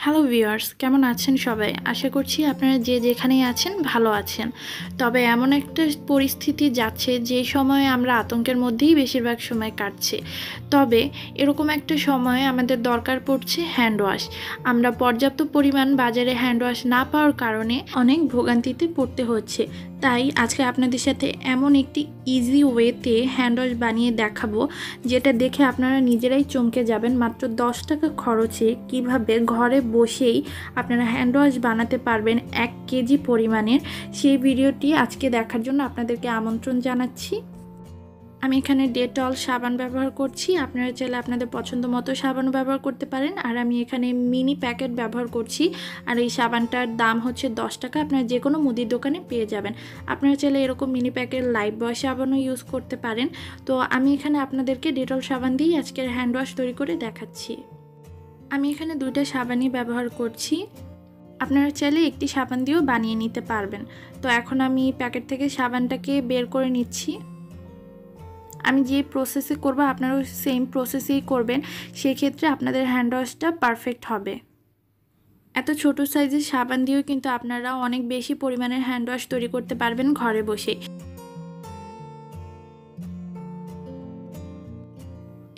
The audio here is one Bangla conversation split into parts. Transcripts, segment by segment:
হ্যালো ভিউয়ার্স, কেমন আছেন সবাই? আশা করছি আপনারা যে যেখানেই আছেন ভালো আছেন। তবে এমন একটা পরিস্থিতি যাচ্ছে যে সময়ে আমরা আতঙ্কের মধ্যেই বেশিরভাগ সময় কাটছে। তবে এরকম একটা সময়ে আমাদের দরকার পড়ছে হ্যান্ড ওয়াশ। আমরা পর্যাপ্ত পরিমাণ বাজারে হ্যান্ড ওয়াশ না পাওয়ার কারণে অনেক ভোগান্তিতে পড়তে হচ্ছে। তাই আজকে আপনাদের সাথে এমন একটি ইজি ওয়েতে হ্যান্ড ওয়াশ বানিয়ে দেখাবো, যেটা দেখে আপনারা নিজেরাই চমকে যাবেন। মাত্র 10 টাকা খরচে কিভাবে ঘরে বসেই আপনারা হ্যান্ড ওয়াশ বানাতে পারবেন 1 কেজি পরিমাণের, সেই ভিডিওটি আজকে দেখার জন্য আপনাদেরকে আমন্ত্রণ জানাচ্ছি। আমি এখানে ডেটল সাবান ব্যবহার করছি, আপনারা চাইলে আপনাদের পছন্দ মতো সাবানও ব্যবহার করতে পারেন। আর আমি এখানে মিনি প্যাকেট ব্যবহার করছি, আর এই সাবানটার দাম হচ্ছে 10 টাকা। আপনারা যে কোনো মুদির দোকানে পেয়ে যাবেন। আপনারা চাইলে এরকম মিনি প্যাকেট লাইফবয় সাবানও ইউজ করতে পারেন। তো আমি এখানে আপনাদেরকে ডেটল সাবান দিয়েই আজকের হ্যান্ড ওয়াশ তৈরি করে দেখাচ্ছি। আমি এখানে 2টা সাবানই ব্যবহার করছি, আপনারা চাইলে একটি সাবান দিয়েও বানিয়ে নিতে পারবেন। তো এখন আমি প্যাকেট থেকে সাবানটাকে বের করে নিচ্ছি। আমি যে প্রসেসে করব আপনারাও সেম প্রসেসেই করবেন, সেক্ষেত্রে আপনাদের হ্যান্ড ওয়াশটা পারফেক্ট হবে। এত ছোট সাইজের সাবান দিয়েও কিন্তু আপনারা অনেক বেশি পরিমাণের হ্যান্ড ওয়াশ তৈরি করতে পারবেন ঘরে বসে।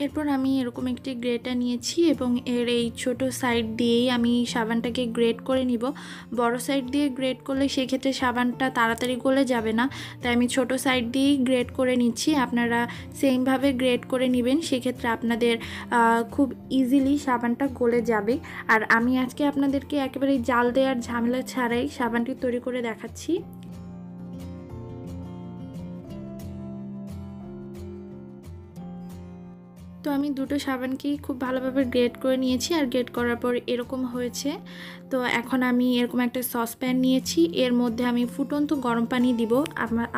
এরপর আমি এরকম একটি গ্রেটার নিয়েছি এবং এর এই ছোট সাইড দিয়েই আমি সাবানটাকে গ্রেট করে নিব। বড় সাইড দিয়ে গ্রেট করলে সেক্ষেত্রে সাবানটা তাড়াতাড়ি গলে যাবে না, তাই আমি ছোট সাইড দিয়েই গ্রেট করে নিচ্ছি। আপনারা সেমভাবে গ্রেট করে নেবেন, সেক্ষেত্রে আপনাদের খুব ইজিলি সাবানটা গলে যাবে। আর আমি আজকে আপনাদেরকে একেবারে জাল দেওয়ার ঝামেলা ছাড়াই সাবানটি তৈরি করে দেখাচ্ছি। তো আমি দুটো সাবানকেই খুব ভালোভাবে গ্রেট করে নিয়েছি, আর গ্রেট করার পর এরকম হয়েছে। তো এখন আমি এরকম একটা সসপ্যান নিয়েছি, এর মধ্যে আমি ফুটন্ত গরম পানি দিব।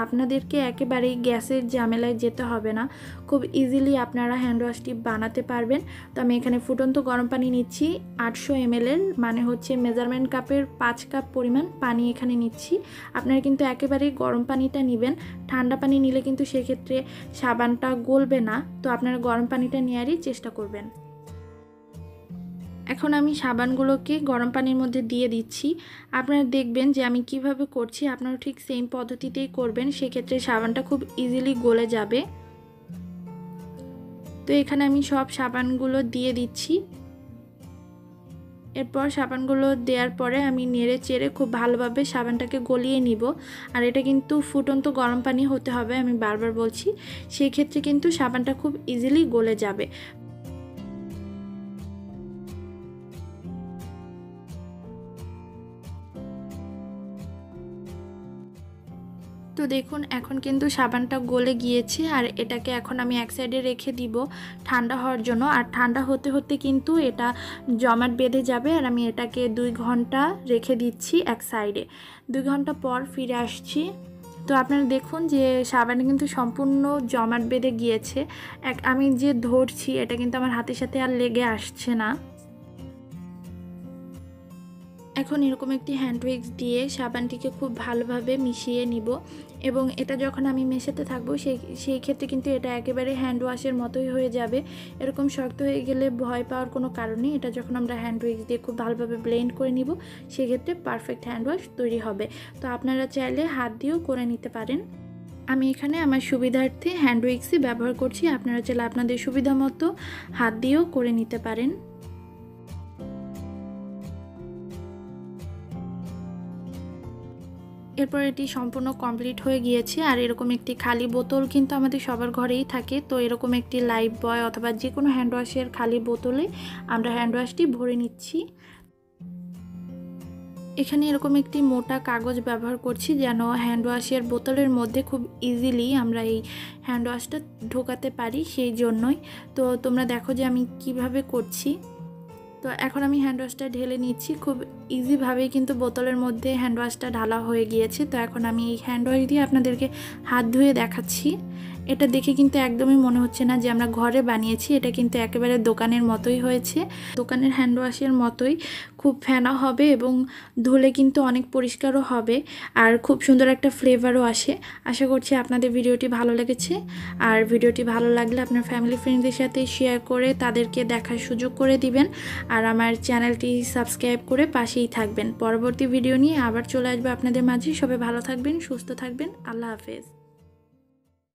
আপনাদেরকে একেবারেই গ্যাসের ঝামেলায় যেতে হবে না, খুব ইজিলি আপনারা হ্যান্ড ওয়াশটি বানাতে পারবেন। তো আমি এখানে ফুটন্ত গরম পানি নিচ্ছি 800 ml, মানে হচ্ছে মেজারমেন্ট কাপের 5 কাপ পরিমাণ পানি এখানে নিচ্ছি। আপনারা কিন্তু একেবারেই গরম পানিটা নেবেন, ঠান্ডা পানি নিলে কিন্তু সেক্ষেত্রে সাবানটা গলবে না। তো আপনারা গরম পানিটা নেওয়ারই চেষ্টা করবেন। এখন আমি সাবানগুলোকে গরম পানির মধ্যে দিয়ে দিচ্ছি। আপনারা দেখবেন যে আমি কিভাবে করছি, আপনারা ঠিক সেম পদ্ধতিতেই করবেন, সেক্ষেত্রে সাবানটা খুব ইজিলি গলে যাবে। তো এখানে আমি সব সাবানগুলো দিয়ে দিচ্ছি। এরপর সাবানগুলো দেওয়ার পরে আমি নেড়ে চেড়ে খুব ভালোভাবে সাবানটাকে গলিয়ে নিব। আর এটা কিন্তু ফুটন্ত গরম পানি হতে হবে, আমি বারবার বলছি, সেই ক্ষেত্রে কিন্তু সাবানটা খুব ইজিলি গলে যাবে। তো দেখুন এখন কিন্তু সাবানটা গলে গিয়েছে, আর এটাকে এখন আমি এক সাইডে রেখে দিব ঠান্ডা হওয়ার জন্য। আর ঠান্ডা হতে হতে কিন্তু এটা জমাট বেঁধে যাবে, আর আমি এটাকে 2 ঘন্টা রেখে দিচ্ছি এক সাইডে। 2 ঘন্টা পর ফিরে আসছি। তো আপনারা দেখুন যে সাবানে কিন্তু সম্পূর্ণ জমাট বেঁধে গিয়েছে। আমি যে ধরছি এটা কিন্তু আমার হাতের সাথে আর লেগে আসছে না। এখন এরকম একটি হ্যান্ড উইক্স দিয়ে সাবানটিকে খুব ভালোভাবে মিশিয়ে নিব, এবং এটা যখন আমি মেশাতে থাকবো সেই ক্ষেত্রে কিন্তু এটা একেবারে হ্যান্ড ওয়াশের মতোই হয়ে যাবে। এরকম শক্ত হয়ে গেলে ভয় পাওয়ার কোনো কারণ নেই। এটা যখন আমরা হ্যান্ড উইক্স দিয়ে খুব ভালোভাবে ব্লেন্ড করে নিব, সেক্ষেত্রে পারফেক্ট হ্যান্ড ওয়াশ তৈরি হবে। তো আপনারা চাইলে হাত দিয়েও করে নিতে পারেন। আমি এখানে আমার সুবিধার্থে হ্যান্ড উইক্সই ব্যবহার করছি, আপনারা চাইলে আপনাদের সুবিধা মতো হাত দিয়েও করে নিতে পারেন। এরপর এটি সম্পূর্ণ কমপ্লিট হয়ে গিয়েছে। আর এরকম একটি খালি বোতল কিন্তু আমাদের সবার ঘরেই থাকে। তো এরকম একটি লাইফবয় অথবা যে কোনো হ্যান্ড ওয়াশের খালি বোতলে আমরা হ্যান্ড ওয়াশটি ভরে নিচ্ছি। এখানে এরকম একটি মোটা কাগজ ব্যবহার করছি, যেন হ্যান্ড ওয়াশের বোতলের মধ্যে খুব ইজিলি আমরা এই হ্যান্ড ওয়াশটা ঢোকাতে পারি, সেই জন্যই। তো তোমরা দেখো যে আমি কিভাবে করছি। তো এখন আমি হ্যান্ড ওয়াশটা ঢেলে নিচ্ছি, খুব ইজিভাবেই কিন্তু বোতলের মধ্যে হ্যান্ড ওয়াশটা ঢালা হয়ে গিয়েছে। তো এখন আমি এই হ্যান্ড ওয়াশ দিয়ে আপনাদেরকে হাত ধুয়ে দেখাচ্ছি। এটা দেখে কিন্তু একদমই মনে হচ্ছে না যে আমরা ঘরে বানিয়েছি, এটা কিন্তু একেবারে দোকানের মতোই হয়েছে, দোকানের হ্যান্ড ওয়াশের মতোই। খুব ফেনা হবে এবং ধুলে কিন্তু অনেক পরিষ্কারও হবে, আর খুব সুন্দর একটা ফ্লেভারও আসে। আশা করছি আপনাদের ভিডিওটি ভালো লেগেছে, আর ভিডিওটি ভালো লাগলে আপনার ফ্যামিলি ফ্রেন্ডদের সাথে শেয়ার করে তাদেরকে দেখার সুযোগ করে দিবেন, আর আমার চ্যানেলটি সাবস্ক্রাইব করে পাশেই থাকবেন। পরবর্তী ভিডিও নিয়ে আবার চলে আসবে আপনাদের মাঝে। সবাই ভালো থাকবেন, সুস্থ থাকবেন। আল্লাহ হাফেজ।